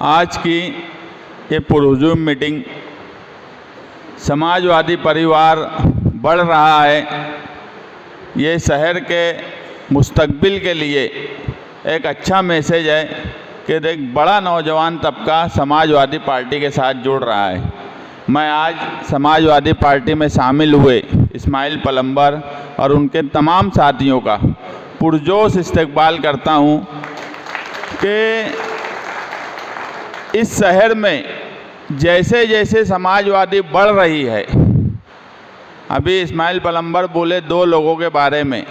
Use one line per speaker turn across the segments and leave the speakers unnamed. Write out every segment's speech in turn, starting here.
आज की ये पुरहुजूम मीटिंग समाजवादी परिवार बढ़ रहा है, ये शहर के मुस्तकबिल के लिए एक अच्छा मैसेज है कि एक बड़ा नौजवान तबका समाजवादी पार्टी के साथ जुड़ रहा है। मैं आज समाजवादी पार्टी में शामिल हुए इस्माइल पलंबर और उनके तमाम साथियों का पुरजोश इस्तकबाल करता हूं कि इस शहर में जैसे जैसे समाजवादी बढ़ रही है, अभी इस्माइल पलंबर बोले 2 लोगों के बारे में,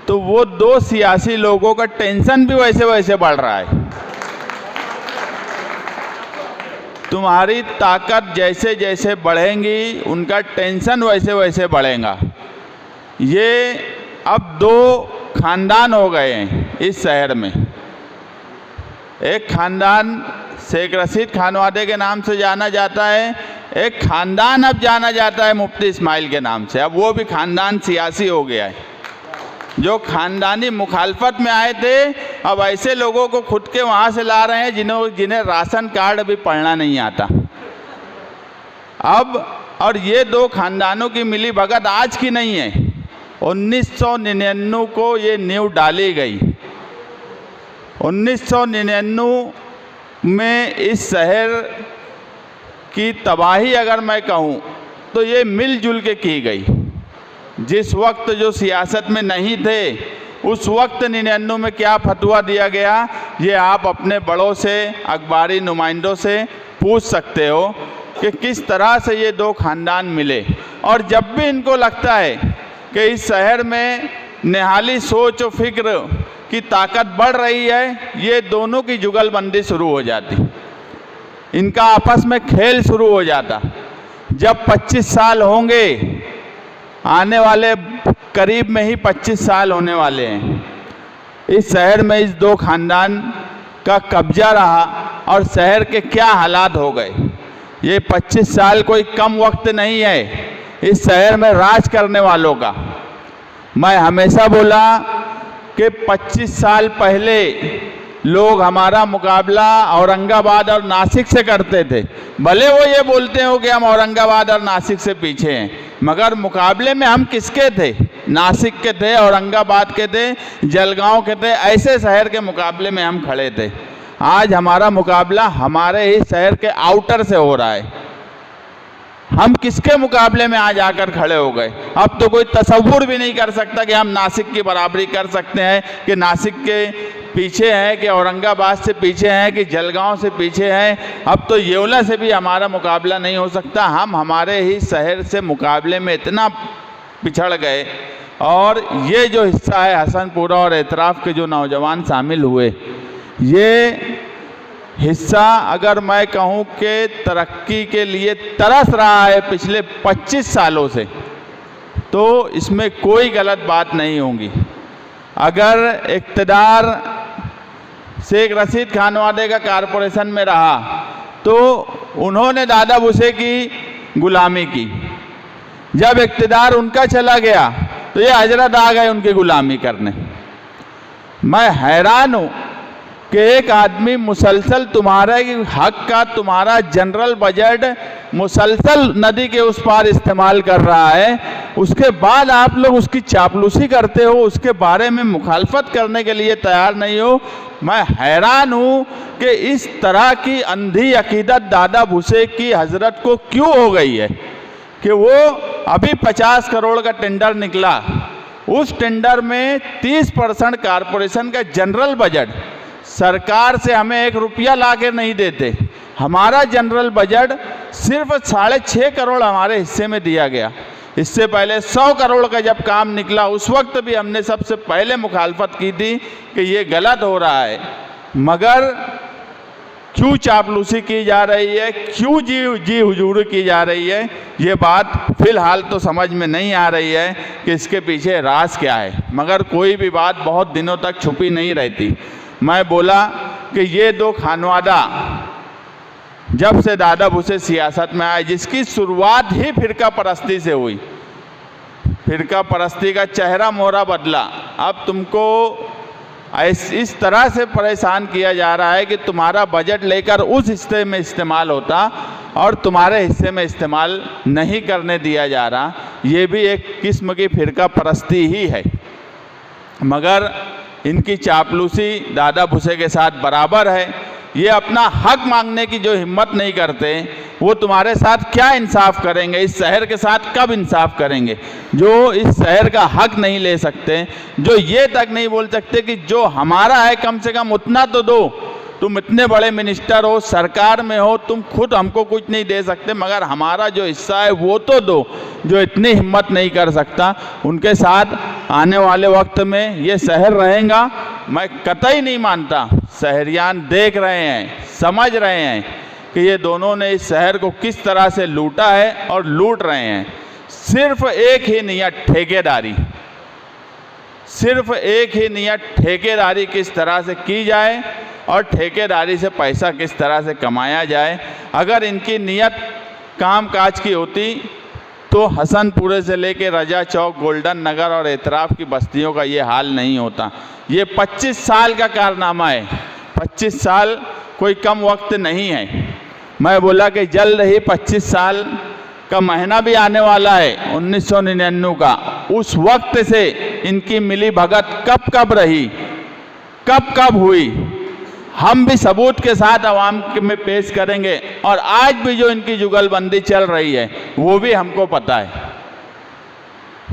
तो वो 2 सियासी लोगों का टेंशन भी वैसे वैसे बढ़ रहा है। तुम्हारी ताकत जैसे जैसे बढ़ेंगी उनका टेंशन वैसे वैसे बढ़ेगा। ये अब 2 खानदान हो गए हैं इस शहर में। एक खानदान शेख रशीद खानवादे के नाम से जाना जाता है, एक खानदान अब जाना जाता है मुफ्ती इस्माइल के नाम से। अब वो भी खानदान सियासी हो गया है। जो खानदानी मुखालफत में आए थे, अब ऐसे लोगों को खुद के वहाँ से ला रहे हैं जिन्हें राशन कार्ड अभी पढ़ना नहीं आता। अब और ये 2 खानदानों की मिली भगत आज की नहीं है, 1999 को ये नींव डाली गई। 1999 में इस शहर की तबाही अगर मैं कहूँ तो ये मिलजुल के की गई। जिस वक्त जो सियासत में नहीं थे, उस वक्त 99 में क्या फतवा दिया गया, ये आप अपने बड़ों से, अखबारी नुमाइंदों से पूछ सकते हो कि किस तरह से ये 2 खानदान मिले। और जब भी इनको लगता है कि इस शहर में निहाली सोच और फिक्र की ताकत बढ़ रही है, ये दोनों की जुगलबंदी शुरू हो जाती, इनका आपस में खेल शुरू हो जाता। जब 25 साल होंगे, आने वाले करीब में ही 25 साल होने वाले हैं, इस शहर में इस 2 खानदान का कब्जा रहा और शहर के क्या हालात हो गए। ये 25 साल कोई कम वक्त नहीं है इस शहर में राज करने वालों का। मैं हमेशा बोला कि 25 साल पहले लोग हमारा मुकाबला औरंगाबाद और नासिक से करते थे। भले वो ये बोलते हो कि हम औरंगाबाद और नासिक से पीछे हैं, मगर मुकाबले में हम किसके थे? नासिक के थे, औरंगाबाद के थे, जलगांव के थे। ऐसे शहर के मुकाबले में हम खड़े थे। आज हमारा मुकाबला हमारे ही शहर के आउटर से हो रहा है। हम किसके मुकाबले में आज आकर खड़े हो गए? अब तो कोई तसव्वुर भी नहीं कर सकता कि हम नासिक की बराबरी कर सकते हैं, कि नासिक के पीछे हैं, कि औरंगाबाद से पीछे हैं, कि जलगांव से पीछे हैं। अब तो येवला से भी हमारा मुकाबला नहीं हो सकता। हम हमारे ही शहर से मुकाबले में इतना पिछड़ गए। और ये जो हिस्सा है हसनपुरा और एतराफ़ के जो नौजवान शामिल हुए, ये हिस्सा अगर मैं कहूँ कि तरक्की के लिए तरस रहा है पिछले 25 सालों से, तो इसमें कोई गलत बात नहीं होगी। अगर इक़्तिदार शेख रशीद खानवादे का कारपोरेशन में रहा तो उन्होंने दादा भूसे की गुलामी की। जब इक़्तिदार उनका चला गया तो ये हजरत आ गए उनकी गुलामी करने। मैं हैरान हूँ कि एक आदमी मुसलसल तुम्हारे हक का, तुम्हारा जनरल बजट मुसलसल नदी के उस पार इस्तेमाल कर रहा है, उसके बाद आप लोग उसकी चापलूसी करते हो, उसके बारे में मुखालफत करने के लिए तैयार नहीं हो। मैं हैरान हूँ कि इस तरह की अंधी अकीदत दादा भूसे की हजरत को क्यों हो गई है कि वो अभी 50 करोड़ का टेंडर निकला, उस टेंडर में 30% कारपोरेशन का जनरल बजट, सरकार से हमें 1 रुपया ला के नहीं देते। हमारा जनरल बजट सिर्फ 6.5 करोड़ हमारे हिस्से में दिया गया। इससे पहले 100 करोड़ का जब काम निकला, उस वक्त भी हमने सबसे पहले मुखालफत की थी कि ये गलत हो रहा है। मगर क्यों चापलूसी की जा रही है, क्यों जी हुजूरी की जा रही है, ये बात फ़िलहाल तो समझ में नहीं आ रही है कि इसके पीछे राज क्या है। मगर कोई भी बात बहुत दिनों तक छुपी नहीं रहती। मैं बोला कि ये 2 खानवादा जब से दादा भूसे सियासत में आए, जिसकी शुरुआत ही फ़िरका परस्ती से हुई, फ़िरका परस्ती का चेहरा मोहरा बदला। अब तुमको इस तरह से परेशान किया जा रहा है कि तुम्हारा बजट लेकर उस हिस्से में इस्तेमाल होता और तुम्हारे हिस्से में इस्तेमाल नहीं करने दिया जा रहा। ये भी एक किस्म की फिरका परस्ती ही है। मगर इनकी चापलूसी दादा भूसे के साथ बराबर है। ये अपना हक मांगने की जो हिम्मत नहीं करते, वो तुम्हारे साथ क्या इंसाफ करेंगे, इस शहर के साथ कब इंसाफ करेंगे? जो इस शहर का हक नहीं ले सकते, जो ये तक नहीं बोल सकते कि जो हमारा है कम से कम उतना तो दो। तुम इतने बड़े मिनिस्टर हो, सरकार में हो, तुम खुद हमको कुछ नहीं दे सकते, मगर हमारा जो हिस्सा है वो तो दो। जो इतनी हिम्मत नहीं कर सकता, उनके साथ आने वाले वक्त में ये शहर रहेगा, मैं कतई नहीं मानता। शहरियान देख रहे हैं, समझ रहे हैं कि ये दोनों ने इस शहर को किस तरह से लूटा है और लूट रहे हैं। सिर्फ एक ही नियत, ठेकेदारी। सिर्फ एक ही नियत, ठेकेदारी किस तरह से की जाए और ठेकेदारी से पैसा किस तरह से कमाया जाए। अगर इनकी नियत कामकाज की होती तो हसनपुरे से लेके रजा चौक, गोल्डन नगर और एतराफ़ की बस्तियों का ये हाल नहीं होता। ये 25 साल का कारनामा है। 25 साल कोई कम वक्त नहीं है। मैं बोला कि जल्द ही 25 साल का महीना भी आने वाला है, 1999 का। उस वक्त से इनकी मिली भगत कब कब रही, कब कब हुई, हम भी सबूत के साथ आवाम में पेश करेंगे। और आज भी जो इनकी जुगलबंदी चल रही है वो भी हमको पता है।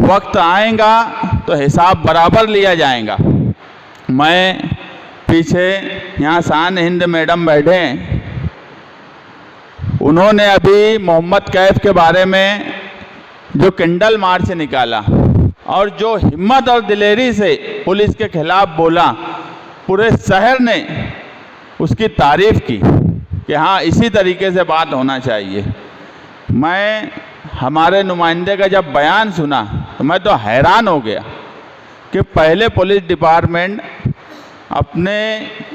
वक्त आएगा तो हिसाब बराबर लिया जाएगा। मैं पीछे यहाँ शान हिंद मैडम बैठे हैं, उन्होंने अभी मोहम्मद कैफ के बारे में जो कैंडल मार्च निकाला और जो हिम्मत और दिलेरी से पुलिस के खिलाफ बोला, पूरे शहर ने उसकी तारीफ़ की कि हाँ इसी तरीके से बात होना चाहिए। मैं हमारे नुमाइंदे का जब बयान सुना तो मैं तो हैरान हो गया कि पहले पुलिस डिपार्टमेंट अपने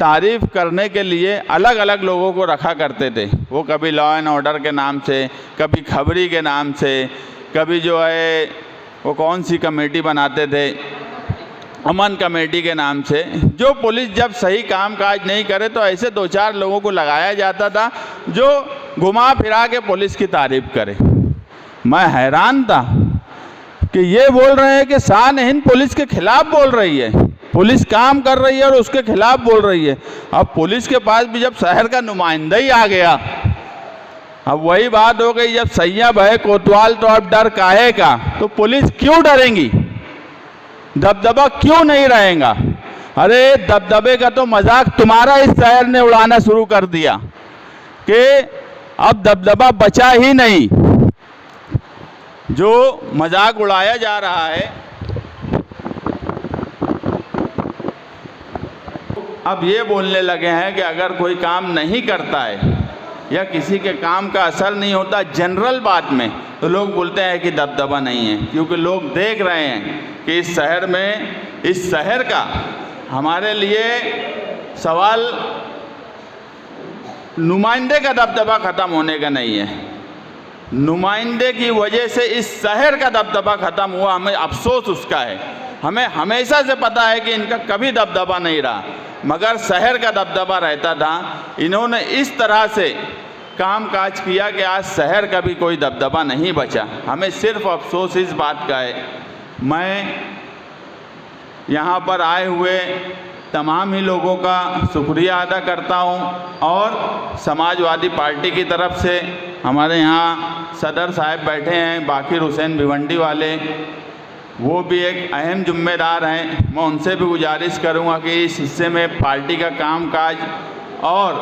तारीफ़ करने के लिए अलग अलग लोगों को रखा करते थे। वो कभी लॉ एंड ऑर्डर के नाम से, कभी खबरी के नाम से, कभी जो है वो कौन सी कमेटी बनाते थे, अमन कमेटी के नाम से। जो पुलिस जब सही काम काज नहीं करे तो ऐसे 2-4 लोगों को लगाया जाता था जो घुमा फिरा के पुलिस की तारीफ़ करे। मैं हैरान था कि ये बोल रहे हैं कि शान हिंद पुलिस के खिलाफ बोल रही है, पुलिस काम कर रही है और उसके खिलाफ बोल रही है। अब पुलिस के पास भी जब शहर का नुमाइंदा ही आ गया, अब वही बात हो गई, जब सैय्यद है कोतवाल तो अब डर काहे का। तो पुलिस क्यों डरेंगी, दबदबा क्यों नहीं रहेगा? अरे दबदबे का तो मजाक तुम्हारा इस शहर ने उड़ाना शुरू कर दिया कि अब दबदबा बचा ही नहीं। जो मजाक उड़ाया जा रहा है, अब ये बोलने लगे हैं कि अगर कोई काम नहीं करता है या किसी के काम का असर नहीं होता जनरल बात में, तो लोग बोलते हैं कि दबदबा नहीं है। क्योंकि लोग देख रहे हैं कि इस शहर में, इस शहर का हमारे लिए सवाल नुमाइंदे का दबदबा ख़त्म होने का नहीं है। नुमाइंदे की वजह से इस शहर का दबदबा ख़त्म हुआ, हमें अफसोस उसका है। हमें हमेशा से पता है कि इनका कभी दबदबा नहीं रहा, मगर शहर का दबदबा रहता था। इन्होंने इस तरह से काम काज किया कि आज शहर का भी कोई दबदबा नहीं बचा। हमें सिर्फ अफसोस इस बात का है। मैं यहाँ पर आए हुए तमाम ही लोगों का शुक्रिया अदा करता हूँ और समाजवादी पार्टी की तरफ से हमारे यहाँ सदर साहब बैठे हैं, बाकिर हुसैन भिवंडी वाले, वो भी एक अहम जिम्मेदार हैं। मैं उनसे भी गुजारिश करूँगा कि इस हिस्से में पार्टी का कामकाज और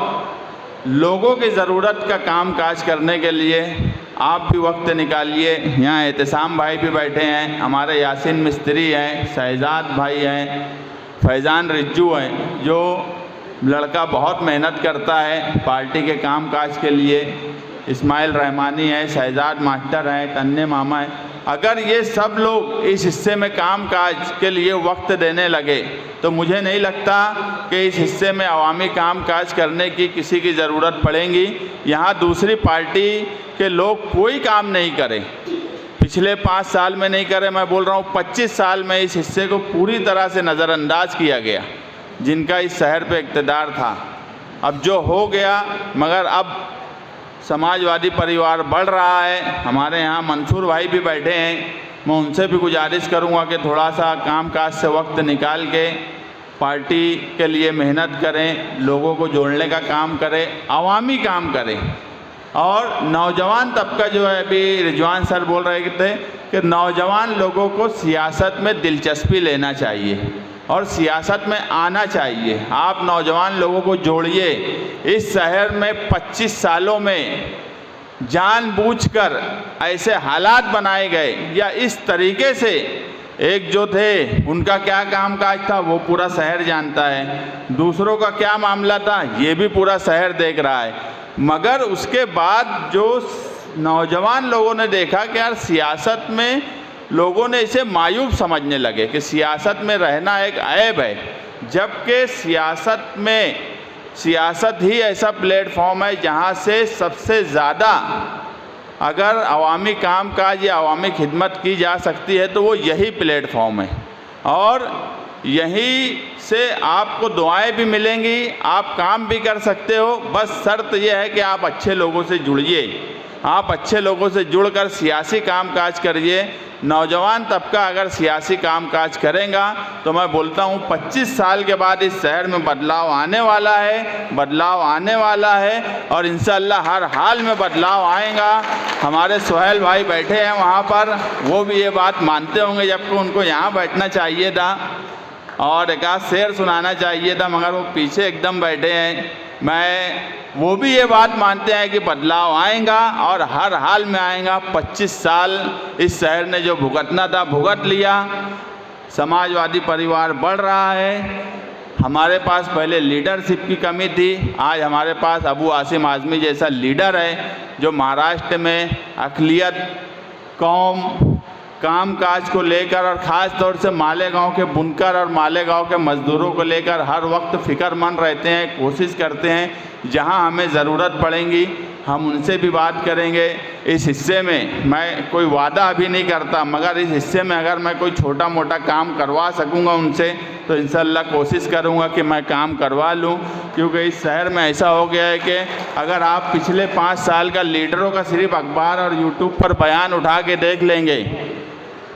लोगों की ज़रूरत का कामकाज करने के लिए आप भी वक्त निकालिए। यहाँ एहतसाम भाई भी बैठे हैं, हमारे यासीन मिस्त्री हैं, शहजाद भाई हैं, फैज़ान रिज्जू हैं, जो लड़का बहुत मेहनत करता है पार्टी के कामकाज के लिए, इस्माइल रहमानी है, शहजाद मास्टर हैं, तन्ने मामा हैं। अगर ये सब लोग इस हिस्से में कामकाज के लिए वक्त देने लगे तो मुझे नहीं लगता कि इस हिस्से में अवामी कामकाज करने की किसी की ज़रूरत पड़ेगी। यहाँ दूसरी पार्टी के लोग कोई काम नहीं करें, पिछले 5 साल में नहीं करे, मैं बोल रहा हूँ 25 साल में इस हिस्से को पूरी तरह से नज़रअंदाज किया गया। जिनका इस शहर पे इक़्तिदार था। अब जो हो गया, मगर अब समाजवादी परिवार बढ़ रहा है। हमारे यहाँ मंसूर भाई भी बैठे हैं, मैं उनसे भी गुजारिश करूँगा कि थोड़ा सा कामकाज से वक्त निकाल के पार्टी के लिए मेहनत करें, लोगों को जोड़ने का काम करें, अवामी काम करें। और नौजवान तबका जो है, अभी रिजवान सर बोल रहे थे कि नौजवान लोगों को सियासत में दिलचस्पी लेना चाहिए और सियासत में आना चाहिए। आप नौजवान लोगों को जोड़िए। इस शहर में 25 सालों में जानबूझकर ऐसे हालात बनाए गए, या इस तरीके से, एक जो थे उनका क्या कामकाज था वो पूरा शहर जानता है, दूसरों का क्या मामला था ये भी पूरा शहर देख रहा है। मगर उसके बाद जो नौजवान लोगों ने देखा कि यार सियासत में, लोगों ने इसे मायूब समझने लगे कि सियासत में रहना एक ऐब है, जबकि सियासत ही ऐसा प्लेटफॉर्म है जहां से सबसे ज़्यादा अगर अवामी कामकाज या अवामी खिदमत की जा सकती है तो वो यही प्लेटफॉर्म है। और यहीं से आपको दुआएं भी मिलेंगी, आप काम भी कर सकते हो। बस शर्त यह है कि आप अच्छे लोगों से जुड़िए, आप अच्छे लोगों से जुड़कर सियासी कामकाज करिए। नौजवान तबका अगर सियासी कामकाज करेगा तो मैं बोलता हूँ 25 साल के बाद इस शहर में बदलाव आने वाला है, और इंशाअल्लाह हर हाल में बदलाव आएगा। हमारे सोहेल भाई बैठे हैं वहाँ पर, वो भी ये बात मानते होंगे, जबकि उनको यहाँ बैठना चाहिए था और एक आध शेर सुनाना चाहिए था, मगर वो पीछे एकदम बैठे हैं। वो भी ये बात मानते हैं कि बदलाव आएगा और हर हाल में आएगा। 25 साल इस शहर ने जो भुगतना था भुगत लिया। समाजवादी परिवार बढ़ रहा है। हमारे पास पहले लीडरशिप की कमी थी, आज हमारे पास अबू आसिम आज़मी जैसा लीडर है जो महाराष्ट्र में अक़लियत कौम कामकाज को लेकर और ख़ास तौर से मालेगांव के बुनकर और मालेगांव के मज़दूरों को लेकर हर वक्त फ़िक्रमंद रहते हैं, कोशिश करते हैं। जहां हमें ज़रूरत पड़ेगी हम उनसे भी बात करेंगे। इस हिस्से में मैं कोई वादा अभी नहीं करता, मगर इस हिस्से में अगर मैं कोई छोटा मोटा काम करवा सकूंगा उनसे तो इंशाअल्लाह कोशिश करूंगा कि मैं काम करवा लूं। क्योंकि इस शहर में ऐसा हो गया है कि अगर आप पिछले 5 साल का लीडरों का सिर्फ अखबार और यूट्यूब पर बयान उठा के देख लेंगे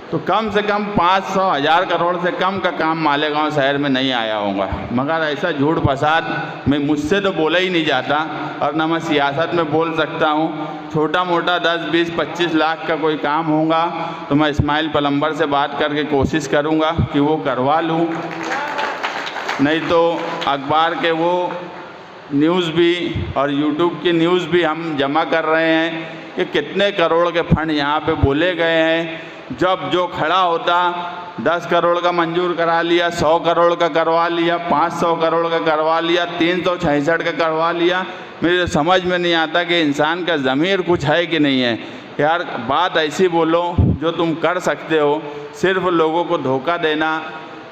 तो कम से कम 500-1000 करोड़ से कम का काम मालेगांव शहर में नहीं आया होगा। मगर ऐसा झूठ फसाद मुझसे तो बोला ही नहीं जाता और ना मैं सियासत में बोल सकता हूँ। छोटा मोटा 10, 20, 25 लाख का कोई काम होगा तो मैं इस्माइल प्लम्बर से बात करके कोशिश करूँगा कि वो करवा लूँ, नहीं तो अखबार के वो न्यूज़ भी और यूट्यूब की न्यूज़ भी हम जमा कर रहे हैं कि कितने करोड़ के फंड यहाँ पे बोले गए हैं। जब जो खड़ा होता 10 करोड़ का मंजूर करा लिया, 100 करोड़ का करवा लिया, 500 करोड़ का करवा लिया, 366 का करवा लिया। मेरे समझ में नहीं आता कि इंसान का ज़मीर कुछ है कि नहीं है। यार बात ऐसी बोलो जो तुम कर सकते हो। सिर्फ लोगों को धोखा देना,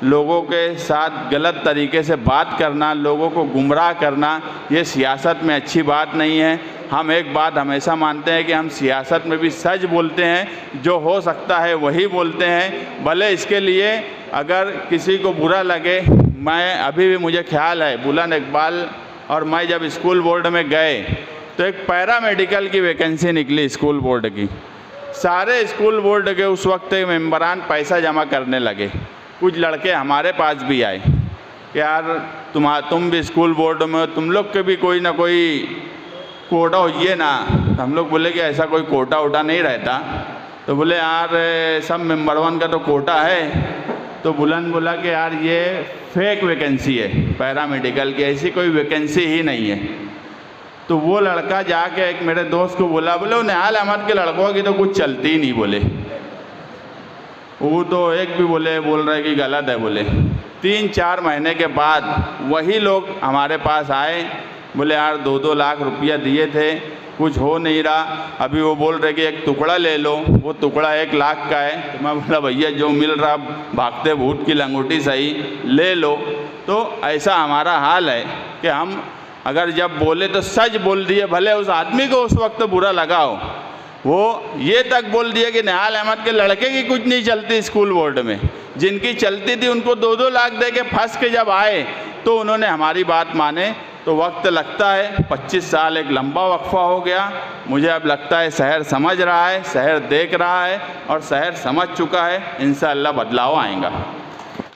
लोगों के साथ गलत तरीके से बात करना, लोगों को गुमराह करना, ये सियासत में अच्छी बात नहीं है। हम एक बात हमेशा मानते हैं कि हम सियासत में भी सच बोलते हैं, जो हो सकता है वही बोलते हैं। भले इसके लिए अगर किसी को बुरा लगे, मैं अभी भी मुझे ख्याल है बुलंद इकबाल और मैं जब स्कूल बोर्ड में गए तो एक पैरामेडिकल की वैकेंसी निकली स्कूल बोर्ड की। सारे स्कूल बोर्ड के उस वक्त के मेंबरान पैसा जमा करने लगे। कुछ लड़के हमारे पास भी आए कि यार तुम भी स्कूल बोर्ड में, तुम लोग के भी कोई ना कोई कोटा होइए ना। तो हम लोग बोले कि ऐसा कोई कोटा वोटा नहीं रहता। तो बोले यार सब मेंबर 1 का तो कोटा है। तो बुलंद बोला कि यार ये फेक वैकेंसी है पैरामेडिकल की, ऐसी कोई वैकेंसी ही नहीं है। तो वो लड़का जाके एक मेरे दोस्त को बोला, बोले वो निहाल अहमद के लड़कों की तो कुछ चलती ही नहीं। बोले वो तो एक भी बोल रहे कि गलत है। बोले 3-4 महीने के बाद वही लोग हमारे पास आए, बोले यार 2-2 लाख रुपया दिए थे, कुछ हो नहीं रहा। अभी वो बोल रहे कि एक टुकड़ा ले लो, वो टुकड़ा 1 लाख का है। तो मैं बोला भैया जो मिल रहा भागते भूत की लंगोटी सही ले लो। तो ऐसा हमारा हाल है कि हम अगर जब बोले तो सच बोल दिए, भले उस आदमी को उस वक्त बुरा लगा हो। वो ये तक बोल दिया कि निहाल अहमद के लड़के की कुछ नहीं चलती स्कूल बोर्ड में, जिनकी चलती थी उनको 2-2 लाख दे के फंस के जब आए तो उन्होंने हमारी बात माने। तो वक्त लगता है, 25 साल एक लंबा वक्फा हो गया। मुझे अब लगता है शहर समझ रहा है, शहर देख रहा है और शहर समझ चुका है। इंशाअल्लाह बदलाव आएगा।